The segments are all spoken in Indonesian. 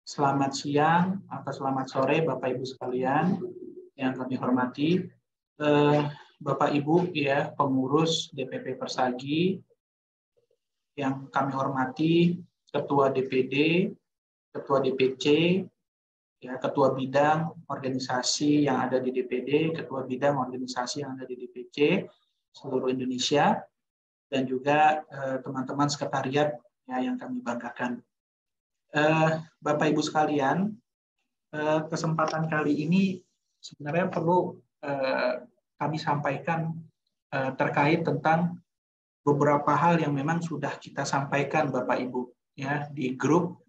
Selamat siang atau selamat sore Bapak Ibu sekalian yang kami hormati. Bapak Ibu ya pengurus DPP Persagi yang kami hormati, Ketua DPD, Ketua DPC, ya, Ketua Bidang Organisasi yang ada di DPD, Ketua Bidang Organisasi yang ada di DPC seluruh Indonesia, dan juga teman-teman sekretariat ya, yang kami banggakan. Bapak Ibu sekalian, kesempatan kali ini sebenarnya perlu kami sampaikan terkait tentang beberapa hal yang memang sudah kita sampaikan Bapak Ibu ya di grup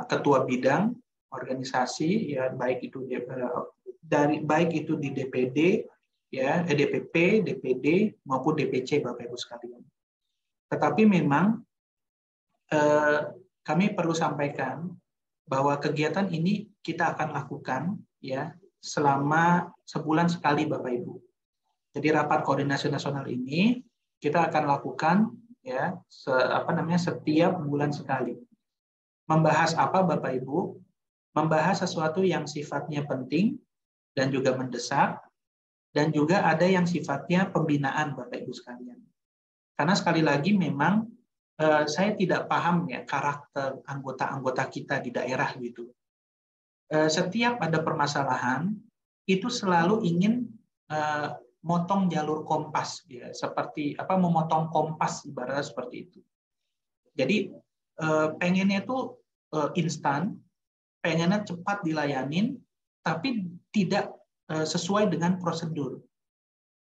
ketua bidang organisasi ya baik itu di DPD ya DPP, DPD maupun DPC Bapak Ibu sekalian. Tetapi memang kami perlu sampaikan bahwa kegiatan ini kita akan lakukan ya selama sebulan sekali Bapak Ibu. Jadi rapat koordinasi nasional ini kita akan lakukan ya setiap bulan sekali. Membahas apa Bapak Ibu? Membahas sesuatu yang sifatnya penting dan juga mendesak, dan juga ada yang sifatnya pembinaan Bapak Ibu sekalian. Karena sekali lagi memang saya tidak paham ya karakter anggota-anggota kita di daerah gitu. Setiap ada permasalahan itu selalu ingin motong jalur kompas ya, seperti memotong kompas ibaratnya seperti itu. Jadi pengennya itu instan, pengennya cepat dilayanin, tapi tidak sesuai dengan prosedur.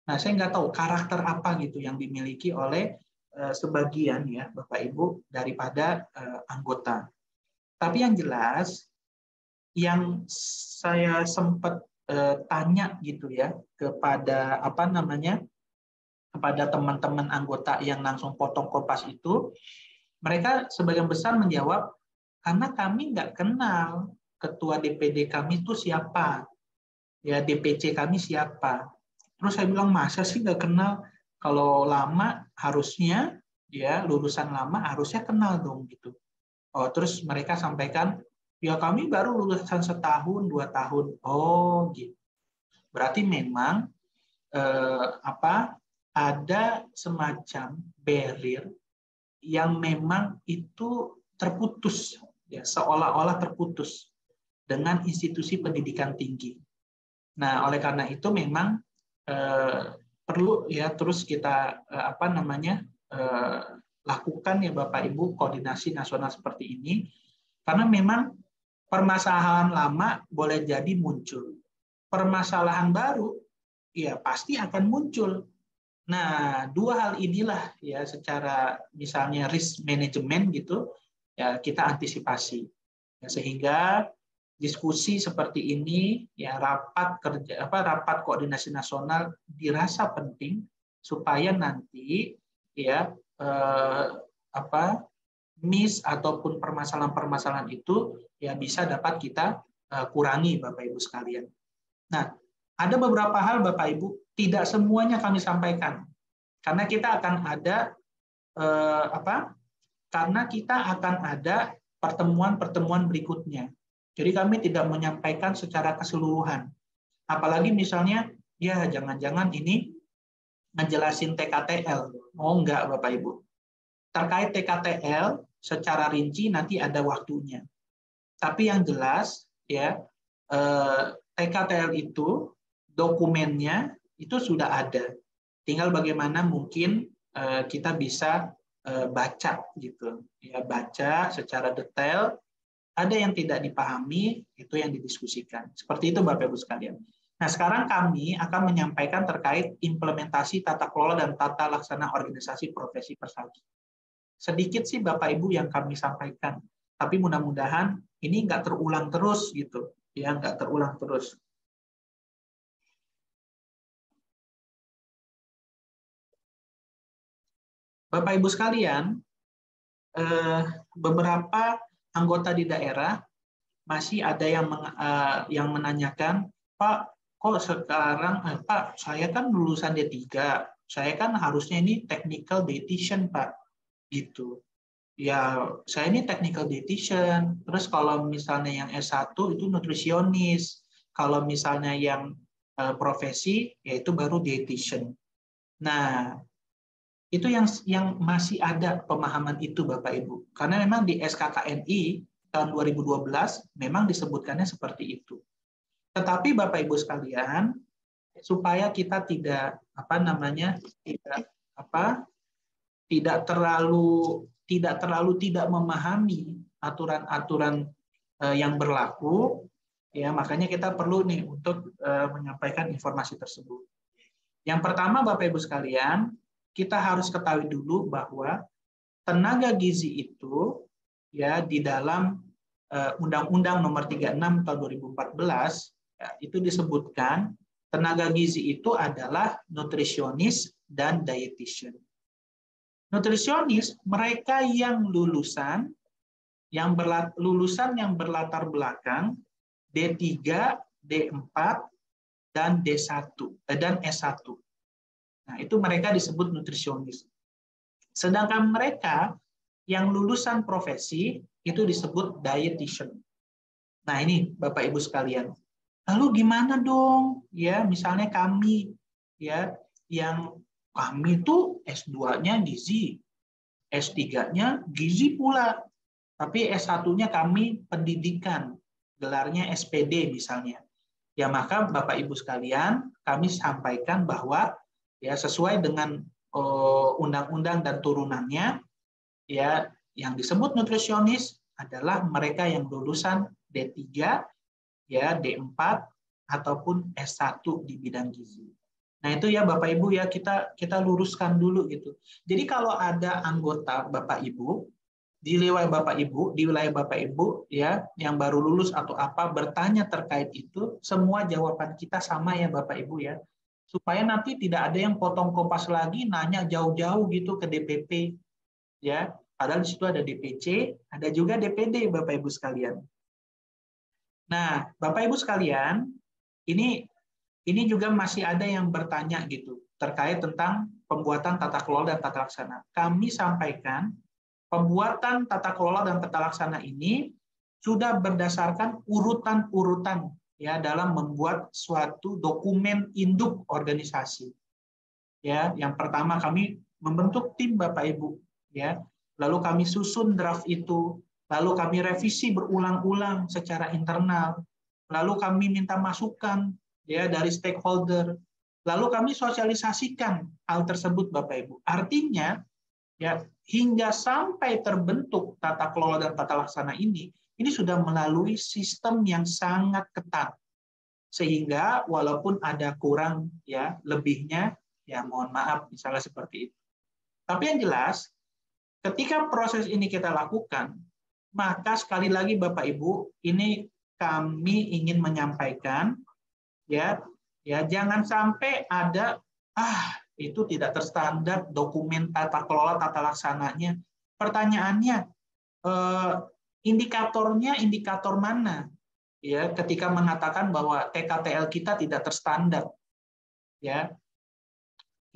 Nah, saya nggak tahu karakter apa gitu yang dimiliki oleh sebagian ya Bapak Ibu daripada anggota. Tapi yang jelas yang saya sempat tanya gitu ya kepada kepada teman-teman anggota yang langsung potong kompas itu, mereka sebagian besar menjawab karena kami nggak kenal ketua DPD kami itu siapa, ya DPC kami siapa. Terus saya bilang masa sih nggak kenal? Kalau lama harusnya ya lulusan lama harusnya kenal dong gitu. Oh, terus mereka sampaikan ya kami baru lulusan setahun 2 tahun. Oh gitu. Berarti memang ada semacam barrier yang memang itu terputus ya seolah-olah terputus dengan institusi pendidikan tinggi. Nah, oleh karena itu memang perlu ya terus kita lakukan ya Bapak Ibu koordinasi nasional seperti ini karena memang permasalahan lama boleh jadi muncul, permasalahan baru ya pasti akan muncul. Nah, dua hal inilah ya secara misalnya risk management gitu ya kita antisipasi ya, sehingga diskusi seperti ini ya rapat koordinasi nasional dirasa penting supaya nanti ya miss ataupun permasalahan-permasalahan itu ya bisa dapat kita kurangi Bapak Ibu sekalian. Nah, ada beberapa hal Bapak Ibu tidak semuanya kami sampaikan karena kita akan ada pertemuan-pertemuan berikutnya. Jadi kami tidak menyampaikan secara keseluruhan. Apalagi misalnya, ya jangan-jangan ini ngejelasin TKTL. Oh enggak Bapak Ibu. Terkait TKTL secara rinci nanti ada waktunya. Tapi yang jelas ya TKTL itu dokumennya itu sudah ada. Tinggal bagaimana mungkin kita bisa baca gitu. Ya baca secara detail. Ada yang tidak dipahami, itu yang didiskusikan. Seperti itu Bapak Ibu sekalian. Nah, sekarang kami akan menyampaikan terkait implementasi tata kelola dan tata laksana organisasi profesi Persagi. Sedikit sih Bapak Ibu yang kami sampaikan, tapi mudah-mudahan ini nggak terulang terus gitu, ya nggak terulang terus. Bapak Ibu sekalian, beberapa anggota di daerah masih ada yang menanyakan, Pak, kok sekarang Pak, saya kan lulusan D3, saya kan harusnya ini technical dietitian Pak, gitu. ya saya ini technical dietitian. Terus kalau misalnya yang S1 itu nutrisionis. Kalau misalnya yang profesi, yaitu baru dietitian. Nah, itu yang masih ada pemahaman itu Bapak Ibu. Karena memang di SKKNI tahun 2012 memang disebutkannya seperti itu. Tetapi Bapak Ibu sekalian, supaya kita tidak tidak terlalu tidak memahami aturan-aturan yang berlaku, ya makanya kita perlu nih untuk menyampaikan informasi tersebut. Yang pertama Bapak Ibu sekalian, kita harus ketahui dulu bahwa tenaga gizi itu ya di dalam Undang-Undang Nomor 36 tahun 2014 ya, itu disebutkan tenaga gizi itu adalah nutrisionis dan dietitian. Nutrisionis mereka yang lulusan yang berlatar belakang D3, D4 dan D1 dan S1. Nah, itu mereka disebut nutrisionis. Sedangkan mereka yang lulusan profesi itu disebut dietitian. Nah, ini Bapak Ibu sekalian. Lalu gimana dong? Ya, misalnya kami ya yang kami itu S2-nya gizi, S3-nya gizi pula. Tapi S1-nya kami pendidikan, gelarnya SPD misalnya. Ya, maka Bapak Ibu sekalian, kami sampaikan bahwa ya sesuai dengan undang-undang dan turunannya, ya yang disebut nutrisionis adalah mereka yang lulusan D3, ya D4 ataupun S1 di bidang gizi. Nah, itu ya Bapak Ibu ya kita luruskan dulu gitu. Jadi kalau ada anggota Bapak Ibu di wilayah Bapak Ibu ya yang baru lulus atau apa bertanya terkait itu, semua jawaban kita sama ya Bapak Ibu ya. Supaya nanti tidak ada yang potong kompas lagi nanya jauh-jauh gitu ke DPP ya. Padahal di situ ada DPC, ada juga DPD Bapak Ibu sekalian. Nah, Bapak Ibu sekalian, ini juga masih ada yang bertanya gitu terkait tentang pembuatan tata kelola dan tata laksana. Kami sampaikan pembuatan tata kelola dan tata laksana ini sudah berdasarkan urutan-urutan ya dalam membuat suatu dokumen induk organisasi. Ya, yang pertama kami membentuk tim Bapak Ibu ya. Lalu kami susun draft itu, lalu kami revisi berulang-ulang secara internal. Lalu kami minta masukan ya dari stakeholder. Lalu kami sosialisasikan hal tersebut Bapak Ibu. Artinya ya hingga sampai terbentuk tata kelola dan tata laksana ini sudah melalui sistem yang sangat ketat. Sehingga walaupun ada kurang ya lebihnya ya mohon maaf misalnya seperti itu. Tapi yang jelas ketika proses ini kita lakukan, maka sekali lagi Bapak Ibu, ini kami ingin menyampaikan ya jangan sampai ada itu tidak terstandar dokumen tata kelola tata laksananya. Pertanyaannya indikatornya indikator mana? Ya, ketika mengatakan bahwa TKTL kita tidak terstandar. Ya.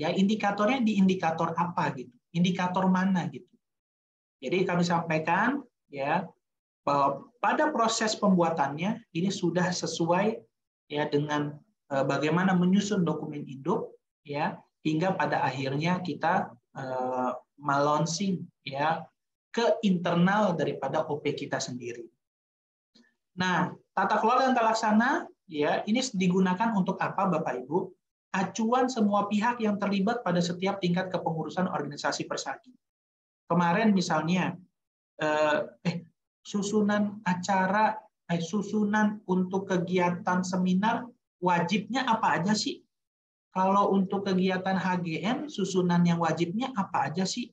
Ya, indikatornya di indikator apa gitu? Indikator mana gitu. Jadi kami sampaikan ya bahwa pada proses pembuatannya ini sudah sesuai ya dengan bagaimana menyusun dokumen induk ya hingga pada akhirnya kita melonsing ya ke internal daripada OP kita sendiri. Nah, tata kelola dan tata laksana ya ini digunakan untuk apa Bapak Ibu? Acuan semua pihak yang terlibat pada setiap tingkat kepengurusan organisasi Persagi. Kemarin misalnya susunan acara, susunan untuk kegiatan seminar wajibnya apa aja sih? Kalau untuk kegiatan HGN susunan yang wajibnya apa aja sih?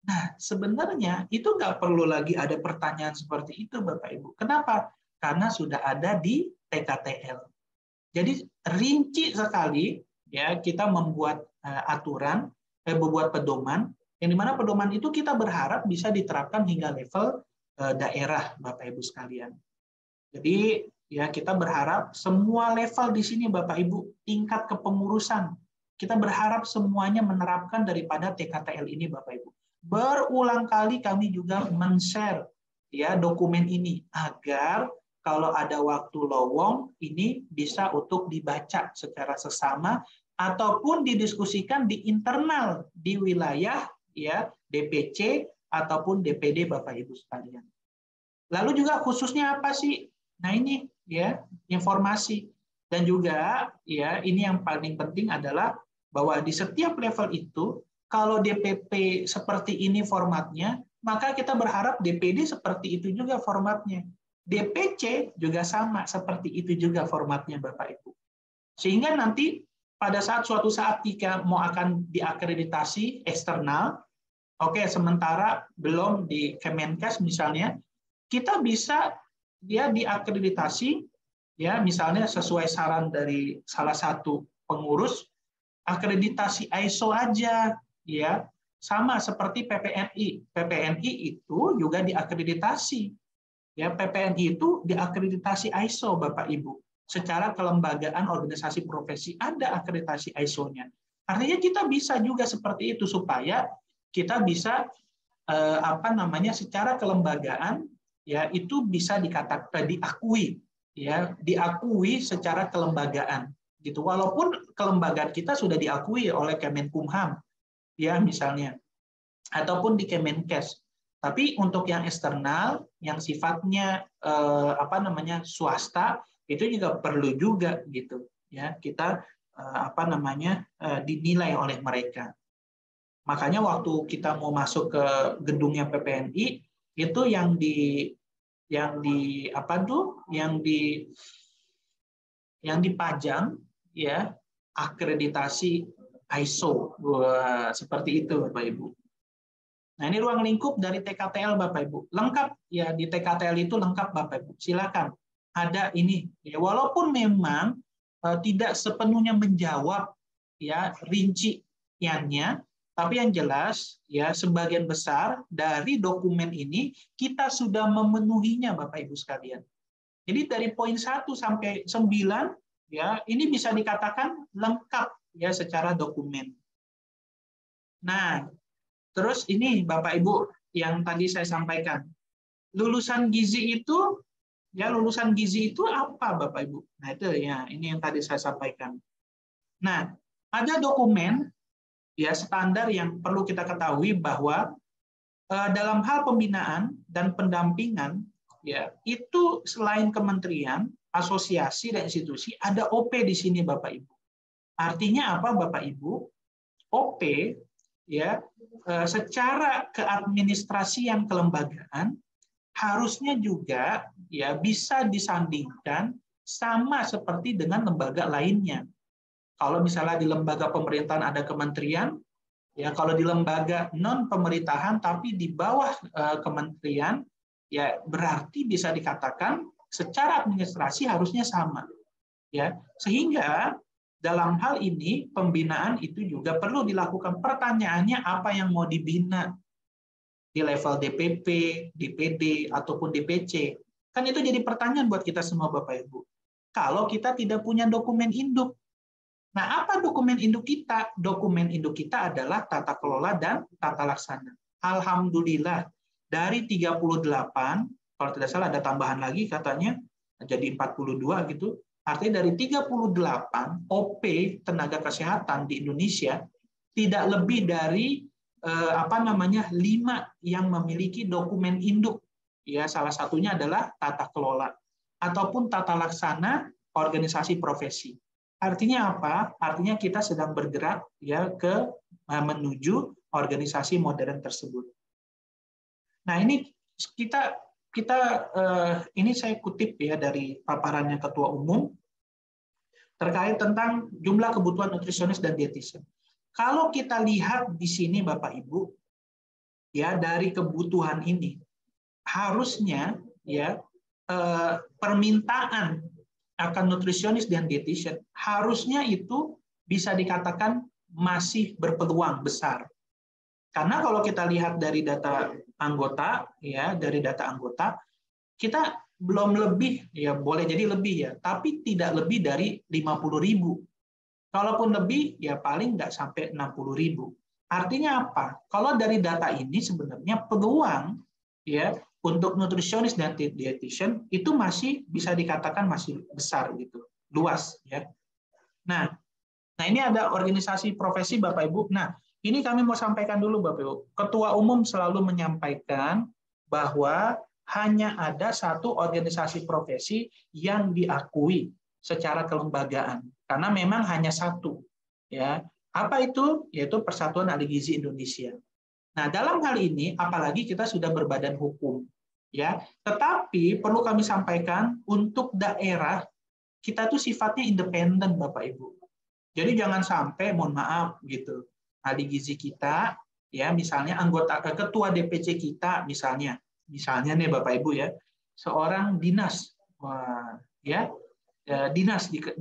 Nah, sebenarnya itu nggak perlu lagi ada pertanyaan seperti itu Bapak Ibu. Kenapa? Karena sudah ada di TKTL. Jadi rinci sekali ya kita membuat aturan, membuat pedoman, yang dimana pedoman itu kita berharap bisa diterapkan hingga level daerah, Bapak Ibu sekalian. Jadi ya kita berharap semua level di sini, Bapak Ibu, tingkat kepengurusan, kita berharap semuanya menerapkan daripada TKTL ini, Bapak Ibu. berulang kali kami juga men-share ya dokumen ini agar kalau ada waktu lowong ini bisa untuk dibaca secara sesama ataupun didiskusikan di internal di wilayah ya DPC ataupun DPD Bapak Ibu sekalian. Lalu juga khususnya apa sih? Nah ini ya informasi dan juga ya ini yang paling penting adalah bahwa di setiap level itu kalau DPP seperti ini formatnya, maka kita berharap DPD seperti itu juga formatnya. DPC juga sama seperti itu juga formatnya Bapak Ibu. Sehingga nanti pada suatu saat jika mau akan diakreditasi eksternal, oke sementara belum di Kemenkes misalnya, kita bisa dia diakreditasi ya misalnya sesuai saran dari salah satu pengurus akreditasi ISO aja ya sama seperti PPNI. PPNI itu juga diakreditasi. Ya PPNI itu diakreditasi ISO Bapak Ibu. Secara kelembagaan organisasi profesi ada akreditasi ISO-nya. Artinya kita bisa juga seperti itu supaya kita bisa secara kelembagaan ya itu bisa dikatakan diakui secara kelembagaan gitu. Walaupun kelembagaan kita sudah diakui oleh Kemenkumham ya misalnya ataupun di Kemenkes. Tapi untuk yang eksternal yang sifatnya swasta itu juga perlu juga gitu ya kita dinilai oleh mereka. Makanya waktu kita mau masuk ke gedungnya PPNI itu yang dipajang ya akreditasi ISO. Wah, seperti itu Bapak Ibu. Nah, ini ruang lingkup dari TKTL Bapak Ibu. Lengkap ya di TKTL itu lengkap Bapak Ibu. Silakan. Ada ini ya walaupun memang tidak sepenuhnya menjawab ya rinciannya, tapi yang jelas ya sebagian besar dari dokumen ini kita sudah memenuhinya Bapak Ibu sekalian. Jadi dari poin 1 sampai 9 ya ini bisa dikatakan lengkap ya secara dokumen. Nah, terus ini Bapak Ibu yang tadi saya sampaikan. Lulusan gizi itu apa Bapak Ibu? Nah, itu ya ini yang tadi saya sampaikan. Nah, ada dokumen ya standar yang perlu kita ketahui bahwa dalam hal pembinaan dan pendampingan ya itu selain kementerian, asosiasi dan institusi ada OP di sini Bapak Ibu. Artinya apa Bapak Ibu? OP ya secara keadministrasian kelembagaan harusnya juga ya bisa disandingkan sama seperti dengan lembaga lainnya. Kalau misalnya di lembaga pemerintahan ada kementerian, ya kalau di lembaga non pemerintahan tapi di bawah kementerian, ya berarti bisa dikatakan secara administrasi harusnya sama. Ya, sehingga dalam hal ini pembinaan itu juga perlu dilakukan. Pertanyaannya apa yang mau dibina di level DPP, DPD ataupun DPC? Kan itu jadi pertanyaan buat kita semua Bapak Ibu. Kalau kita tidak punya dokumen induk. Nah, apa dokumen induk kita? Dokumen induk kita adalah tata kelola dan tata laksana. Alhamdulillah, dari 38, kalau tidak salah ada tambahan lagi katanya, jadi 42 gitu. Artinya dari 38 OP tenaga kesehatan di Indonesia, tidak lebih dari 5 yang memiliki dokumen induk. Ya, salah satunya adalah tata kelola ataupun tata laksana organisasi profesi. Artinya apa? Artinya kita sedang bergerak ya menuju organisasi modern tersebut. Nah, ini ini saya kutip ya dari paparannya Ketua Umum terkait tentang jumlah kebutuhan nutrisionis dan dietitian. Kalau kita lihat di sini Bapak Ibu ya dari kebutuhan ini harusnya ya permintaan akan nutrisionis dan dietitian harusnya itu bisa dikatakan masih berpeluang besar. Karena kalau kita lihat dari data anggota ya, kita belum lebih ya, boleh jadi lebih ya, tapi tidak lebih dari 50.000. Kalaupun lebih ya paling nggak sampai 60.000. Artinya apa? Kalau dari data ini sebenarnya peluang ya untuk nutrisionis dan dietitian itu masih bisa dikatakan masih besar gitu, luas ya. Nah, ini ada organisasi profesi Bapak Ibu. Nah, ini kami mau sampaikan dulu Bapak Ibu. Ketua Umum selalu menyampaikan bahwa hanya ada satu organisasi profesi yang diakui secara kelembagaan karena memang hanya satu ya. Apa itu? Yaitu Persatuan Ahli Gizi Indonesia. Nah, dalam hal ini apalagi kita sudah berbadan hukum ya. Tetapi perlu kami sampaikan untuk daerah kita tuh sifatnya independen Bapak Ibu. Jadi jangan sampai mohon maaf gitu. Ahli gizi kita ya misalnya anggota ketua DPC kita misalnya nih Bapak Ibu ya, seorang dinas ya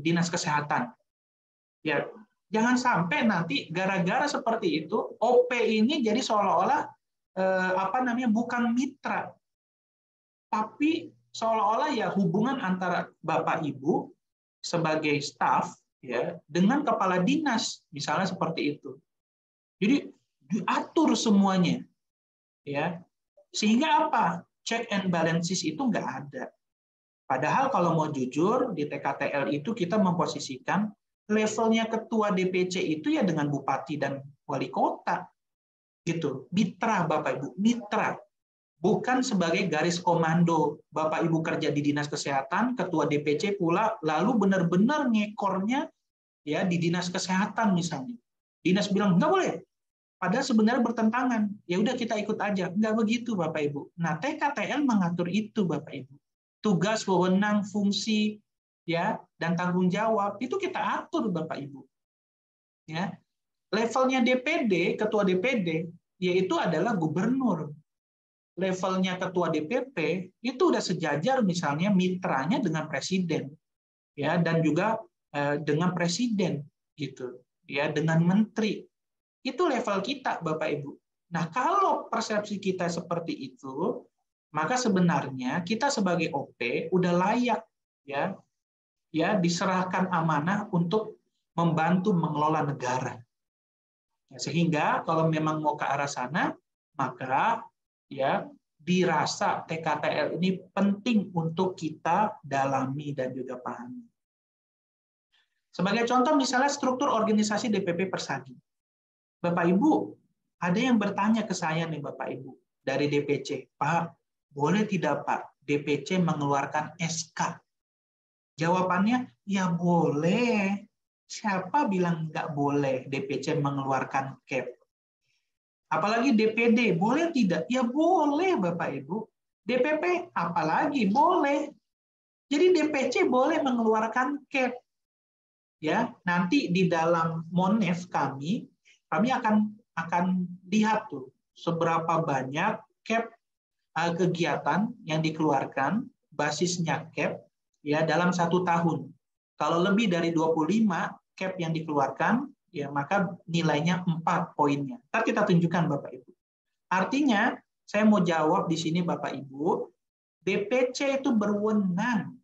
dinas kesehatan. Ya, jangan sampai nanti gara-gara seperti itu OP ini jadi seolah-olah bukan mitra, tapi seolah-olah ya hubungan antara Bapak Ibu sebagai staf ya dengan kepala dinas misalnya seperti itu. Jadi diatur semuanya ya. Sehingga apa? Check and balances itu nggak ada. Padahal kalau mau jujur di TKTL itu kita memposisikan levelnya ketua DPC itu ya dengan bupati dan wali kota. Gitu. Mitra Bapak Ibu, mitra. Bukan sebagai garis komando Bapak Ibu kerja di Dinas Kesehatan, ketua DPC pula lalu benar-benar ngekornya ya di Dinas Kesehatan misalnya. Dinas bilang nggak boleh. Padahal sebenarnya bertentangan. Ya udah kita ikut aja. Nggak begitu Bapak Ibu. Nah, TKTL mengatur itu Bapak Ibu. Tugas, wewenang, fungsi, ya dan tanggung jawab itu kita atur Bapak Ibu. Ya. Levelnya DPD, ketua DPD, yaitu adalah gubernur. Levelnya ketua DPP itu udah sejajar misalnya mitranya dengan presiden. Ya, dan juga dengan presiden gitu. Ya, dengan menteri. Itu level kita, Bapak Ibu. Nah, kalau persepsi kita seperti itu, maka sebenarnya kita sebagai OP udah layak ya diserahkan amanah untuk membantu mengelola negara. Sehingga kalau memang mau ke arah sana, maka ya dirasa TKTL ini penting untuk kita dalami dan juga pahami. Sebagai contoh misalnya struktur organisasi DPP Persagi. Bapak Ibu, ada yang bertanya ke saya nih Bapak Ibu dari DPC, Pak, boleh tidak Pak DPC mengeluarkan SK? Jawabannya, ya boleh. Siapa bilang nggak boleh DPC mengeluarkan cap? Apalagi DPD, boleh tidak? Ya boleh Bapak Ibu. DPP, apalagi boleh. Jadi DPC boleh mengeluarkan cap. Ya, nanti di dalam Monef kami akan lihat tuh seberapa banyak cap kegiatan yang dikeluarkan basisnya cap ya dalam 1 tahun. Kalau lebih dari 25 cap yang dikeluarkan ya maka nilainya 4 poinnya. Ntar kita tunjukkan Bapak Ibu. Artinya saya mau jawab di sini Bapak Ibu, DPC itu berwenang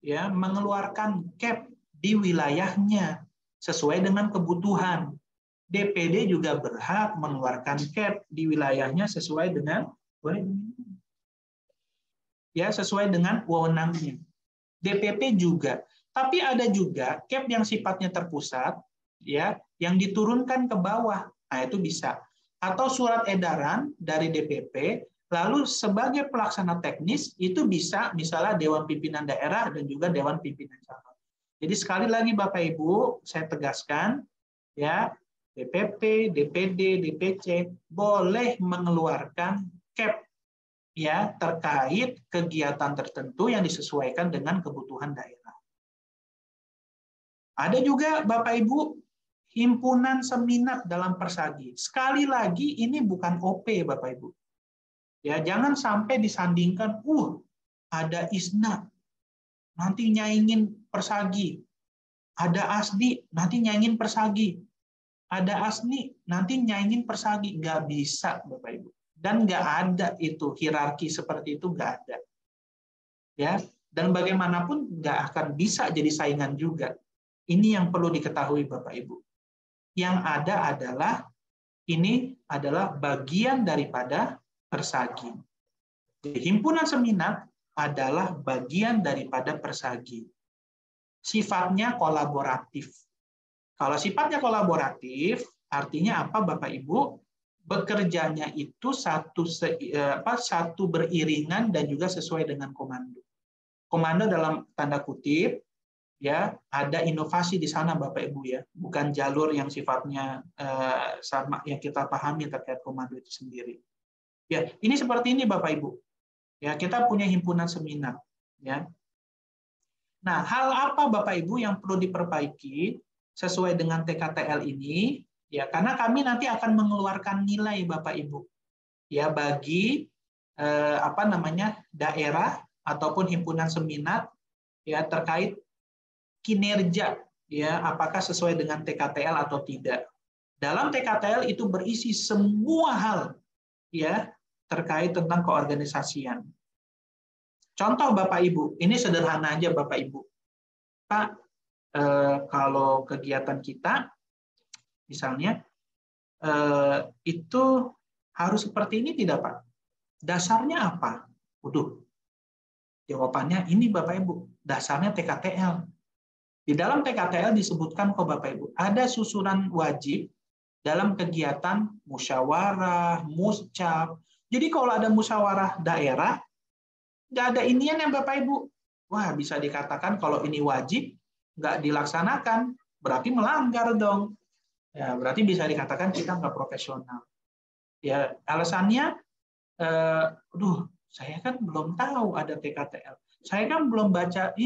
ya mengeluarkan cap di wilayahnya sesuai dengan kebutuhan. DPD juga berhak mengeluarkan cap di wilayahnya sesuai dengan sesuai dengan wewenangnya. DPP juga. Tapi ada juga cap yang sifatnya terpusat ya yang diturunkan ke bawah. Nah, itu bisa. Atau surat edaran dari DPP lalu sebagai pelaksana teknis itu bisa misalnya Dewan Pimpinan Daerah dan juga Dewan Pimpinan Cabang. Jadi sekali lagi Bapak Ibu, saya tegaskan ya DPP, DPD, DPC boleh mengeluarkan cap ya terkait kegiatan tertentu yang disesuaikan dengan kebutuhan daerah. Ada juga Bapak Ibu himpunan seminat dalam Persagi. Sekali lagi ini bukan OP Bapak Ibu. Ya, jangan sampai disandingkan ada ISNA nanti nyaingin Persagi. Ada ASDI nanti nyaingin Persagi. Ada ASNI, nanti nyaingin Persagi. Nggak bisa, Bapak Ibu. Dan nggak ada itu, hierarki seperti itu nggak ada. Ya, dan bagaimanapun nggak akan bisa jadi saingan juga. Ini yang perlu diketahui Bapak Ibu. Yang ada adalah ini adalah bagian daripada Persagi. Jadi, himpunan seminat adalah bagian daripada Persagi. Sifatnya kolaboratif. Kalau sifatnya kolaboratif, artinya apa Bapak Ibu? Bekerjanya itu satu beriringan dan juga sesuai dengan komando. Komando dalam tanda kutip, ya, ada inovasi di sana Bapak Ibu ya, bukan jalur yang sifatnya sama yang kita pahami terkait komando itu sendiri. Ya, ini seperti ini Bapak Ibu. Ya, kita punya himpunan seminat, ya. Nah, hal apa Bapak Ibu yang perlu diperbaiki sesuai dengan TKTL ini? Ya, karena kami nanti akan mengeluarkan nilai Bapak Ibu, ya, bagi daerah ataupun himpunan seminat, ya, terkait kinerja, ya, apakah sesuai dengan TKTL atau tidak. Dalam TKTL itu berisi semua hal, ya, terkait tentang keorganisasian. Contoh Bapak Ibu, ini sederhana aja Bapak Ibu. Pak, kalau kegiatan kita, misalnya, itu harus seperti ini tidak Pak? Dasarnya apa? Waduh, jawabannya ini Bapak Ibu, dasarnya TKTL. Di dalam TKTL disebutkan kok Bapak Ibu, ada susunan wajib dalam kegiatan musyawarah, muscap. Jadi kalau ada musyawarah daerah, nggak ada inian ya Bapak Ibu. Wah, bisa dikatakan kalau ini wajib, nggak dilaksanakan, berarti melanggar dong. Ya, berarti bisa dikatakan kita nggak profesional. Ya, alasannya, saya kan belum tahu ada TKTL. Saya kan belum baca.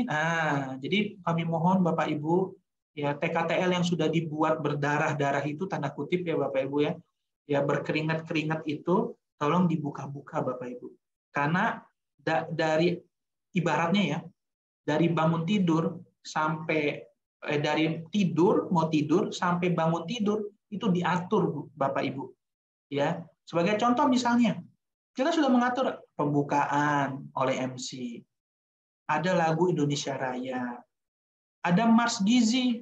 Jadi kami mohon Bapak Ibu, ya, TKTL yang sudah dibuat berdarah-darah itu, tanda kutip ya Bapak Ibu ya, ya, berkeringat-keringat itu, tolong dibuka-buka Bapak Ibu. Karena dari ibaratnya ya, dari bangun tidur sampai dari mau tidur sampai bangun tidur itu diatur Bapak Ibu. Ya, sebagai contoh misalnya, kita sudah mengatur pembukaan oleh MC, ada lagu Indonesia Raya, ada Mars Gizi,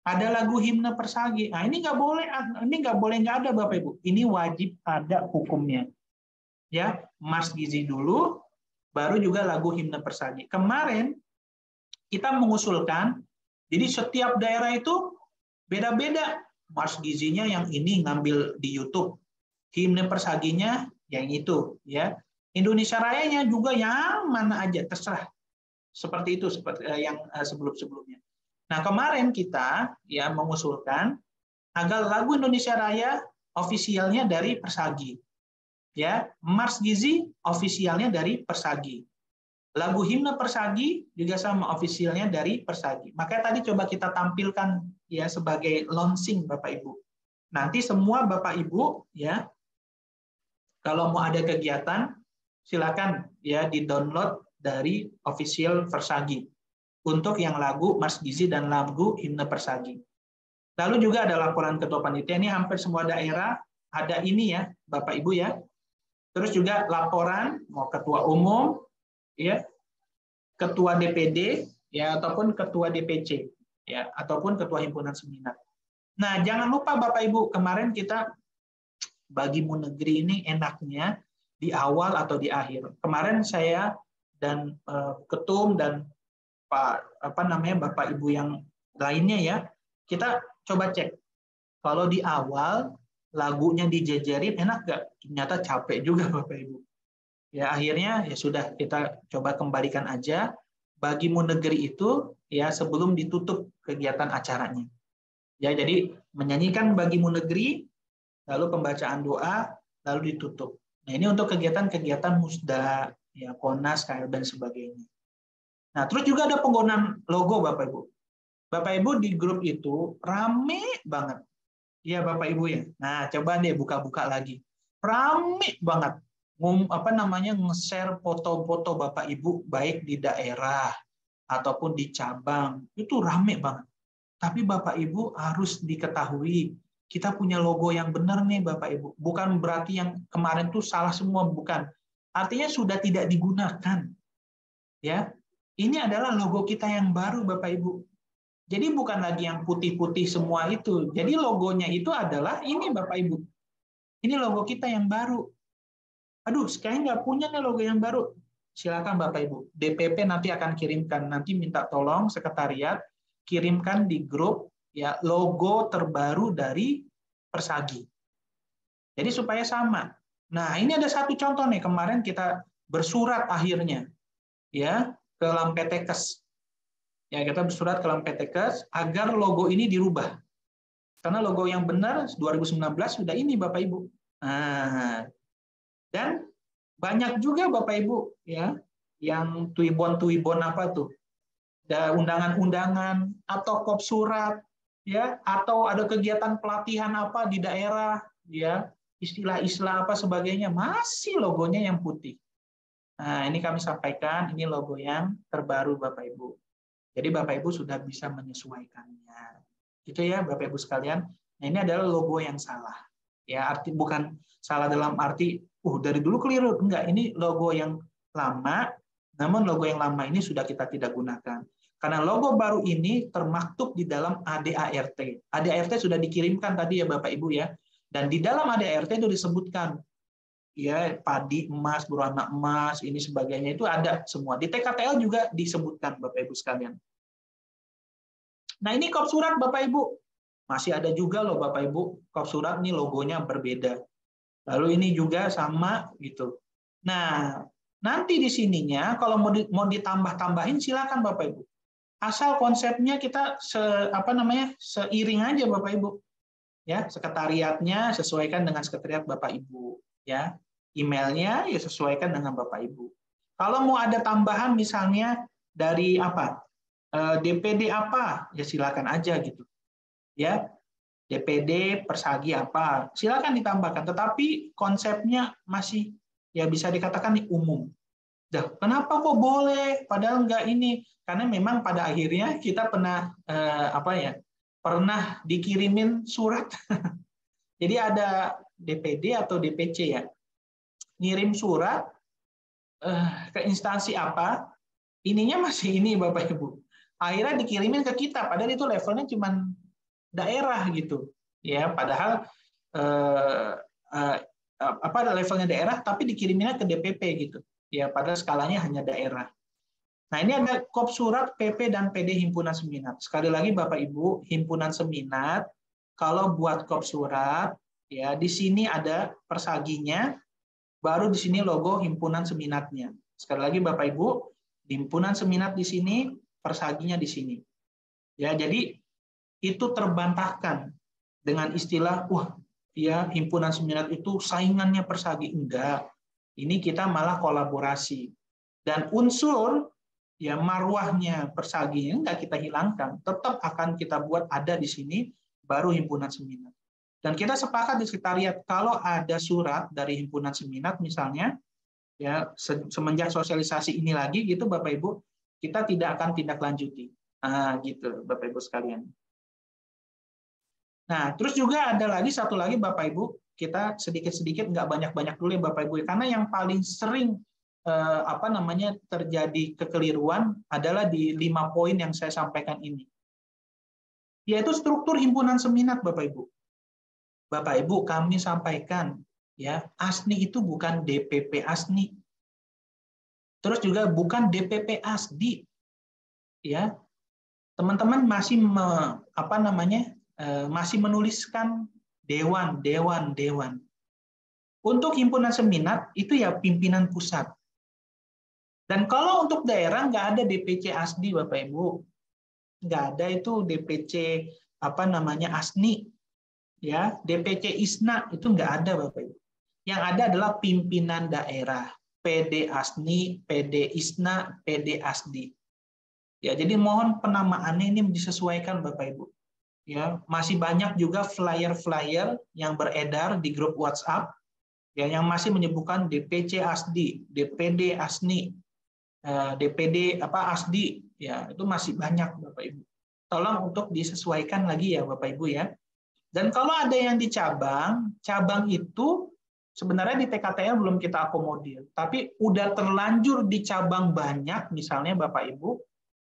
ada lagu himne Persagi. Nah, ini nggak boleh nggak ada Bapak Ibu. Ini wajib ada hukumnya. Ya, Mars Gizi dulu, baru juga lagu himne Persagi. Kemarin kita mengusulkan, jadi setiap daerah itu beda-beda. Mars Gizinya yang ini ngambil di YouTube, himne Persaginya yang itu, ya. Indonesia Rayanya juga yang mana aja terserah. Seperti itu, seperti yang sebelum-sebelumnya. Nah, kemarin kita ya mengusulkan agar lagu Indonesia Raya ofisialnya dari Persagi. Ya, Mars Gizi ofisialnya dari Persagi. Lagu himne Persagi juga sama, ofisialnya dari Persagi. Makanya tadi coba kita tampilkan ya sebagai launching Bapak Ibu. Nanti semua Bapak Ibu ya, kalau mau ada kegiatan silakan ya di-download dari official Persagi untuk yang lagu Mars Gizi dan lagu himne Persagi. Lalu juga ada laporan ketua panitia, ini hampir semua daerah ada ini ya Bapak Ibu ya. Terus juga laporan mau ketua umum ya, ketua DPD ya, ataupun ketua DPC ya, ataupun ketua himpunan seminat. Nah, jangan lupa Bapak Ibu, kemarin kita bagi Munegeri ini enaknya di awal atau di akhir. Kemarin saya dan ketum dan Bapak Ibu yang lainnya ya, kita coba cek. Kalau di awal lagunya dijejerin enak nggak? Ternyata capek juga Bapak Ibu. Ya akhirnya ya sudah, kita coba kembalikan aja bagi Munegeri itu ya sebelum ditutup kegiatan acaranya. Ya, jadi menyanyikan bagi Munegeri, lalu pembacaan doa, lalu ditutup. Nah, ini untuk kegiatan-kegiatan musda, ya, Konas, KL, dan sebagainya. Nah, terus juga ada penggunaan logo Bapak Ibu. Bapak Ibu di grup itu rame banget. Iya Bapak Ibu ya. Nah, coba deh buka-buka lagi. Rame banget. Nge-share foto-foto Bapak Ibu baik di daerah ataupun di cabang. Itu rame banget. Tapi Bapak Ibu harus diketahui, kita punya logo yang benar nih Bapak Ibu. Bukan berarti yang kemarin tuh salah semua, bukan. Artinya sudah tidak digunakan. Ya. Ini adalah logo kita yang baru Bapak Ibu. Jadi bukan lagi yang putih-putih semua itu. Jadi logonya itu adalah ini Bapak Ibu. ini logo kita yang baru. Aduh, sekarang nggak punya nih logo yang baru. Silakan Bapak Ibu, DPP nanti akan kirimkan, nanti minta tolong sekretariat kirimkan di grup ya logo terbaru dari Persagi. Jadi supaya sama. Nah, ini ada satu contoh nih, kemarin kita bersurat akhirnya ya ke Lampetekes. Ya, kita bersurat ke Lampetekes agar logo ini dirubah. Karena logo yang benar 2019 sudah ini Bapak Ibu. Nah, dan banyak juga Bapak Ibu ya yang tuibon apa tuh? Ada undangan-undangan atau kop surat ya atau ada kegiatan pelatihan apa di daerah ya, istilah-istilah apa sebagainya masih logonya yang putih. Nah, ini kami sampaikan ini logo yang terbaru Bapak Ibu. Jadi Bapak Ibu sudah bisa menyesuaikannya. Gitu ya Bapak Ibu sekalian. Nah, ini adalah logo yang salah. Ya, arti bukan salah dalam arti dari dulu keliru. Enggak, ini logo yang lama, namun logo yang lama ini sudah kita tidak gunakan. Karena logo baru ini termaktub di dalam ADART. ADART sudah dikirimkan tadi ya Bapak Ibu ya. Dan di dalam ADART itu disebutkan ya padi emas, berwarna emas, ini sebagainya itu ada semua. Di TKTL juga disebutkan Bapak Ibu sekalian. Nah, ini kop surat Bapak Ibu. Masih ada juga loh Bapak Ibu, kop surat nih logonya berbeda. Lalu ini juga sama gitu. Nah, nanti di sininya kalau mau ditambah-tambahin silakan Bapak Ibu. Asal konsepnya kita seiring aja Bapak Ibu. Ya, sekretariatnya sesuaikan dengan sekretariat Bapak Ibu, ya. Emailnya ya sesuaikan dengan Bapak Ibu. Kalau mau ada tambahan misalnya dari apa? DPD apa? Ya silakan aja gitu. Ya. DPD Persagi apa? Silakan ditambahkan, tetapi konsepnya masih ya bisa dikatakan umum. Dah, kenapa kok boleh padahal enggak ini? Karena memang pada akhirnya kita pernah pernah dikirimin surat. Jadi ada DPD atau DPC ya. Ngirim surat ke instansi apa? Ininya masih ini Bapak Ibu. Akhirnya dikirimin ke kita padahal itu levelnya cuma daerah gitu. Ya, padahal levelnya daerah tapi dikiriminnya ke DPP gitu. Ya, padahal skalanya hanya daerah. Nah, ini ada kop surat PP dan PD Himpunan Seminat. Sekali lagi Bapak Ibu, Himpunan Seminat kalau buat kop surat ya di sini ada Persaginya, baru di sini logo Himpunan Seminatnya. Sekali lagi Bapak Ibu, Himpunan Seminat di sini, Persaginya di sini. Ya, jadi itu terbantahkan dengan istilah ya Himpunan Seminat itu saingannya Persagi. Enggak. Ini kita malah kolaborasi. Dan unsur ya marwahnya Persagi enggak kita hilangkan, tetap akan kita buat ada di sini baru Himpunan Seminat. Dan kita sepakat di sekretariat kalau ada surat dari Himpunan Seminat misalnya ya semenjak sosialisasi ini lagi gitu Bapak Ibu, kita tidak akan tindak lanjuti. Gitu Bapak Ibu sekalian. Nah, terus juga ada lagi satu lagi Bapak Ibu, kita sedikit-sedikit nggak banyak-banyak dulu ya Bapak Ibu, karena yang paling sering terjadi kekeliruan adalah di 5 poin yang saya sampaikan ini. Yaitu struktur himpunan seminat Bapak Ibu. Bapak Ibu, kami sampaikan ya, ASNI itu bukan DPP ASNI. Terus juga bukan DPP ASDI. Ya. Teman-teman masih masih menuliskan dewan. Untuk himpunan seminat itu ya pimpinan pusat. Dan kalau untuk daerah nggak ada DPC ASDI Bapak Ibu, nggak ada itu DPC ASNI, ya DPC ISNA itu nggak ada Bapak Ibu. Yang ada adalah pimpinan daerah, PD ASNI, PD ISNA, PD ASDI. Ya jadi mohon penamaannya ini disesuaikan Bapak Ibu. Ya masih banyak juga flyer-flyer yang beredar di grup WhatsApp ya yang masih menyebutkan DPC ASDI, DPD ASNI, DPD ASDI, ya itu masih banyak Bapak Ibu. Tolong untuk disesuaikan lagi ya Bapak Ibu ya. Dan kalau ada yang di cabang itu sebenarnya di TKTL belum kita akomodir, tapi udah terlanjur di cabang banyak misalnya Bapak Ibu,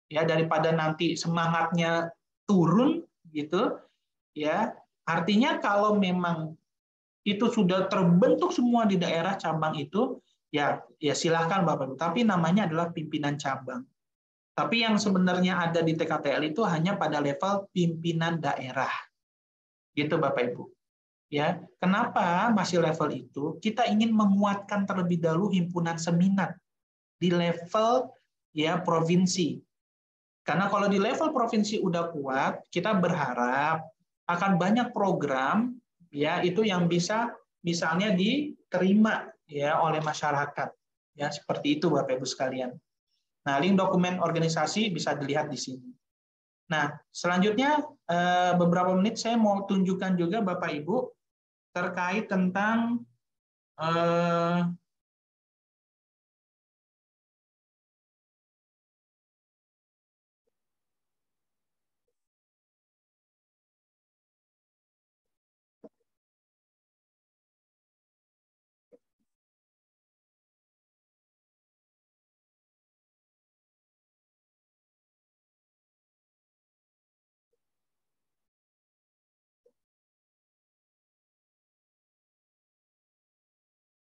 ya daripada nanti semangatnya turun gitu, ya artinya kalau memang itu sudah terbentuk semua di daerah cabang itu, ya silahkan Bapak Ibu. Tapi namanya adalah pimpinan cabang. Tapi yang sebenarnya ada di TKTL itu hanya pada level pimpinan daerah. Gitu Bapak Ibu. Ya, kenapa masih level itu? Kita ingin menguatkan terlebih dahulu himpunan seminat di level ya provinsi. Karena kalau di level provinsi udah kuat, kita berharap akan banyak program ya itu yang bisa misalnya diterima ya oleh masyarakat. Ya, seperti itu Bapak Ibu sekalian. Nah, link dokumen organisasi bisa dilihat di sini. Nah, selanjutnya beberapa menit saya mau tunjukkan juga Bapak Ibu terkait tentang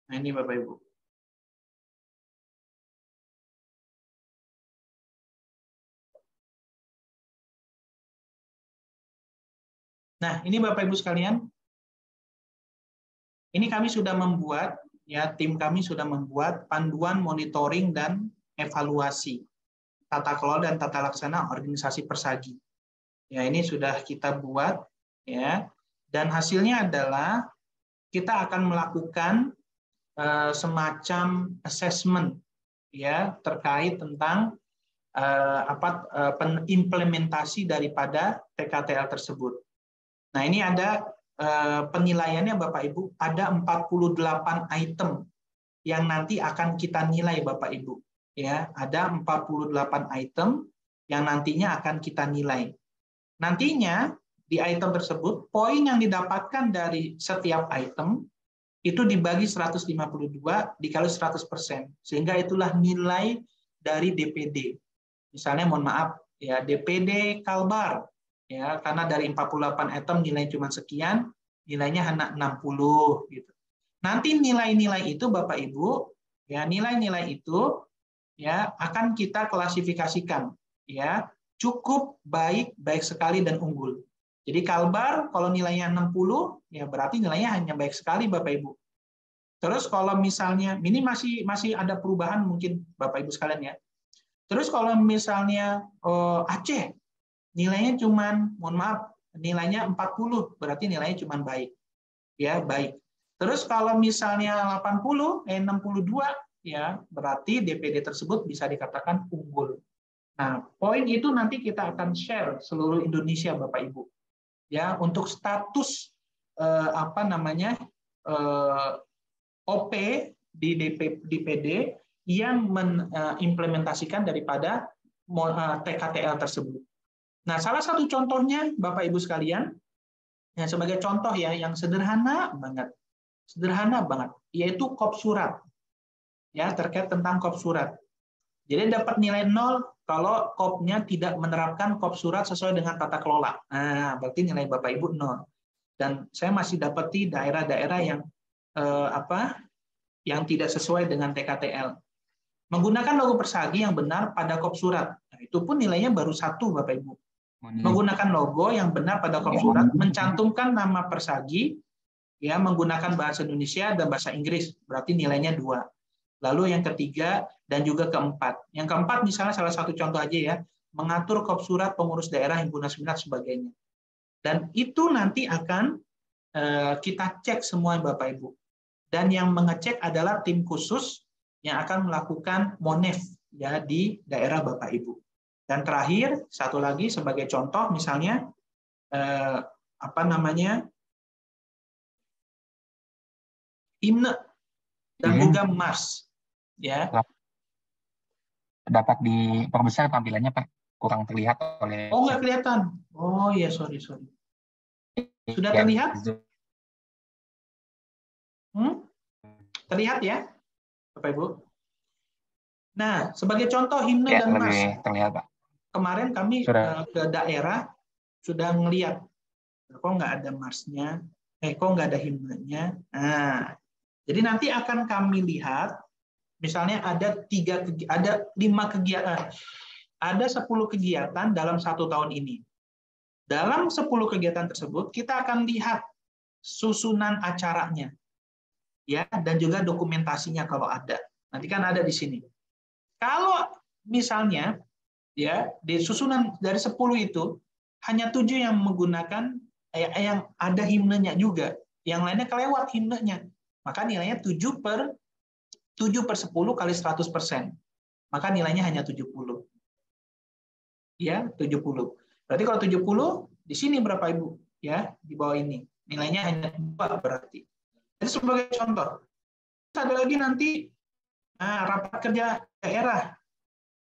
nah ini Bapak Ibu. Nah, ini Bapak Ibu sekalian. Ini kami sudah membuat ya tim kami sudah membuat panduan monitoring dan evaluasi tata kelola dan tata laksana organisasi Persagi. Ya, ini sudah kita buat ya. Dan hasilnya adalah kita akan melakukan semacam assessment ya terkait tentang implementasi daripada TKTL tersebut. Nah, ini ada penilaiannya Bapak Ibu, ada 48 item yang nanti akan kita nilai Bapak Ibu. Ya, ada 48 item yang nantinya akan kita nilai. Nantinya di item tersebut, poin yang didapatkan dari setiap item itu dibagi 152 dikali 100%, sehingga itulah nilai dari DPD. Misalnya mohon maaf ya DPD Kalbar ya karena dari 48 item nilai cuma sekian, nilainya hanya 60 gitu. Nanti nilai-nilai itu Bapak Ibu ya nilai-nilai itu ya akan kita klasifikasikan ya cukup, baik, baik sekali dan unggul. Jadi Kalbar kalau nilainya 60 ya berarti nilainya hanya baik sekali Bapak Ibu. Terus kalau misalnya ini masih ada perubahan mungkin Bapak Ibu sekalian ya. Terus kalau misalnya Aceh nilainya cuman mohon maaf nilainya 40 berarti nilainya cuman baik. Ya, baik. Terus kalau misalnya 62 ya berarti DPD tersebut bisa dikatakan unggul. Nah, poin itu nanti kita akan share seluruh Indonesia Bapak Ibu. Ya, untuk status OP di DPD yang mengimplementasikan daripada TKTL tersebut. Nah, salah satu contohnya Bapak Ibu sekalian, ya sebagai contoh ya yang sederhana banget, yaitu kop surat. Ya, terkait tentang kop surat. Jadi dapat nilai 0 kalau kopnya tidak menerapkan kop surat sesuai dengan tata kelola. Nah, berarti nilai Bapak Ibu 0. Dan saya masih dapati daerah-daerah yang yang tidak sesuai dengan TKTL. Menggunakan logo Persagi yang benar pada kop surat. Nah, itu pun nilainya baru 1 Bapak Ibu. Menggunakan logo yang benar pada kop surat, mencantumkan nama Persagi, ya menggunakan bahasa Indonesia dan bahasa Inggris, berarti nilainya 2. Lalu yang ketiga dan juga keempat. Yang keempat misalnya salah satu contoh aja ya, mengatur kop surat pengurus daerah himpunan seminat sebagainya. Dan itu nanti akan kita cek semua Bapak Ibu. Dan yang mengecek adalah tim khusus yang akan melakukan monef ya di daerah Bapak Ibu. Dan terakhir satu lagi sebagai contoh misalnya himne dan juga mars ya. Dapat diperbesar tampilannya Pak, kurang terlihat oleh. Oh nggak kelihatan. Oh ya sorry. Sudah terlihat? Terlihat ya Bapak Ibu. Nah sebagai contoh himne dan mars. Terlihat Pak. Kemarin kami ke daerah sudah ngelihat kok nggak ada marsnya, kok nggak ada himnenya? Nah, jadi nanti akan kami lihat, misalnya ada 5 kegiatan, ada 10 kegiatan dalam 1 tahun ini. Dalam 10 kegiatan tersebut, kita akan lihat susunan acaranya, ya, dan juga dokumentasinya kalau ada. Nanti kan ada di sini. Kalau misalnya, ya, di susunan dari 10 itu hanya 7 yang menggunakan yang ada himnenya juga, yang lainnya kelewat himnenya, maka nilainya 7/10 kali 100%, maka nilainya hanya 70. Ya, 70. Berarti kalau 70 di sini berapa Ibu? Ya, di bawah ini. Nilainya hanya 2 berarti. Jadi sebagai contoh, ada lagi nanti rapat kerja daerah.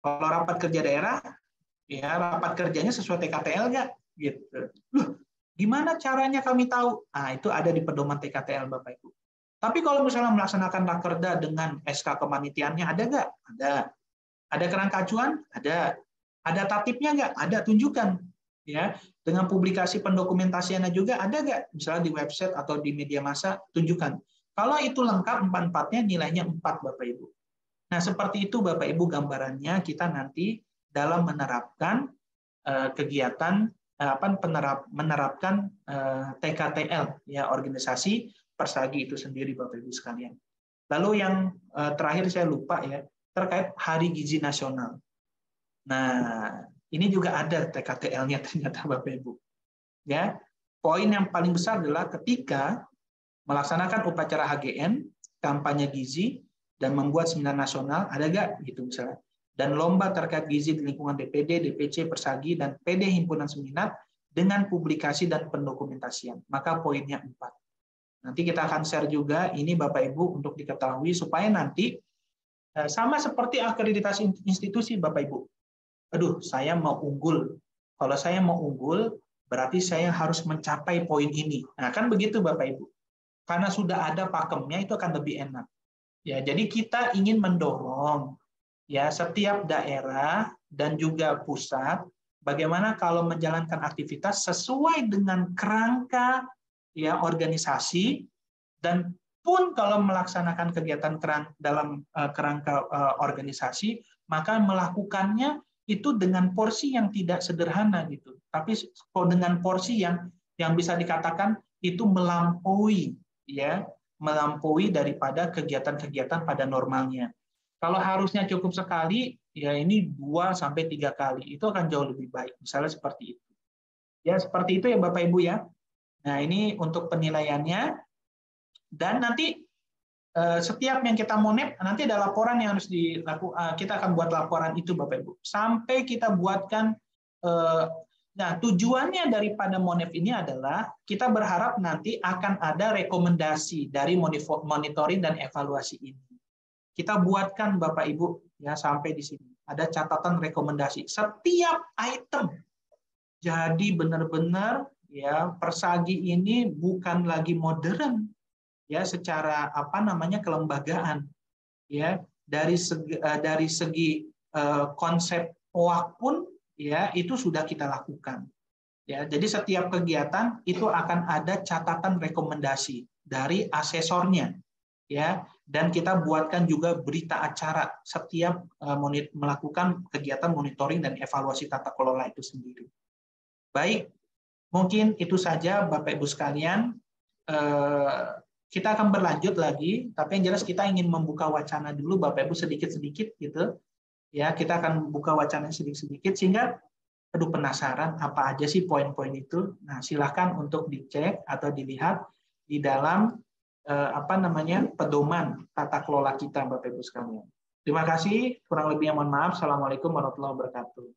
Kalau rapat kerja daerah, ya rapat kerjanya sesuai TKTL nggak? Gitu. Loh, gimana caranya kami tahu? Nah, itu ada di pedoman TKTL Bapak Ibu. Tapi kalau misalnya melaksanakan rakerda dengan SK kepanitiaannya ada nggak? Ada. Ada kerangka acuan? Ada. Ada tatipnya nggak? Ada, tunjukkan. Ya, dengan publikasi pendokumentasiannya juga ada nggak? Misalnya di website atau di media massa, tunjukkan. Kalau itu lengkap 4-4-nya nilainya 4 Bapak Ibu. Nah, seperti itu Bapak Ibu gambarannya kita nanti dalam menerapkan kegiatan menerapkan TKTL, ya, organisasi Persagi itu sendiri Bapak Ibu sekalian. Lalu yang terakhir saya lupa, ya, terkait Hari Gizi Nasional. Nah, ini juga ada TKTL-nya ternyata Bapak Ibu. Ya, poin yang paling besar adalah ketika melaksanakan upacara HGN, kampanye gizi, dan membuat seminar nasional, ada nggak? Gitu misalnya. Dan lomba terkait gizi di lingkungan DPD, DPC, Persagi, dan PD Himpunan Seminat dengan publikasi dan pendokumentasian. Maka poinnya 4. Nanti kita akan share juga ini Bapak Ibu untuk diketahui supaya nanti sama seperti akreditasi institusi Bapak Ibu. Aduh, saya mau unggul. Kalau saya mau unggul, berarti saya harus mencapai poin ini. Nah, kan begitu Bapak Ibu. Karena sudah ada pakemnya itu akan lebih enak. Ya, jadi kita ingin mendorong ya setiap daerah dan juga pusat bagaimana kalau menjalankan aktivitas sesuai dengan kerangka ya organisasi, dan pun kalau melaksanakan kegiatan dalam kerangka organisasi, maka melakukannya itu dengan porsi yang tidak sederhana gitu, tapi dengan porsi yang bisa dikatakan itu melampaui daripada kegiatan-kegiatan pada normalnya. Kalau harusnya cukup sekali, ya ini 2-3 kali, itu akan jauh lebih baik. Misalnya seperti itu. Ya, seperti itu ya Bapak Ibu ya. Nah, ini untuk penilaiannya. Dan nanti setiap yang kita monep, nanti ada laporan yang harus dilakukan. Kita akan buat laporan itu Bapak Ibu. Sampai kita buatkan, nah tujuannya daripada monep ini adalah kita berharap nanti akan ada rekomendasi dari monitoring dan evaluasi ini. Kita buatkan Bapak Ibu ya sampai di sini. Ada catatan rekomendasi setiap item. Jadi benar-benar ya Persagi ini bukan lagi modern ya secara kelembagaan ya dari segi konsep OAK pun ya itu sudah kita lakukan. Ya, jadi setiap kegiatan itu akan ada catatan rekomendasi dari asesornya. Ya, dan kita buatkan juga berita acara setiap melakukan kegiatan monitoring dan evaluasi tata kelola itu sendiri. Baik, mungkin itu saja Bapak Ibu sekalian. Kita akan berlanjut lagi, tapi yang jelas kita ingin membuka wacana dulu Bapak Ibu sedikit-sedikit gitu. Ya, kita akan buka wacana sedikit-sedikit sehingga penasaran apa aja sih poin-poin itu. Nah, silakan untuk dicek atau dilihat di dalam pedoman tata kelola kita Bapak Ibu sekalian. Terima kasih, kurang lebihnya mohon maaf. Assalamualaikum warahmatullahi wabarakatuh.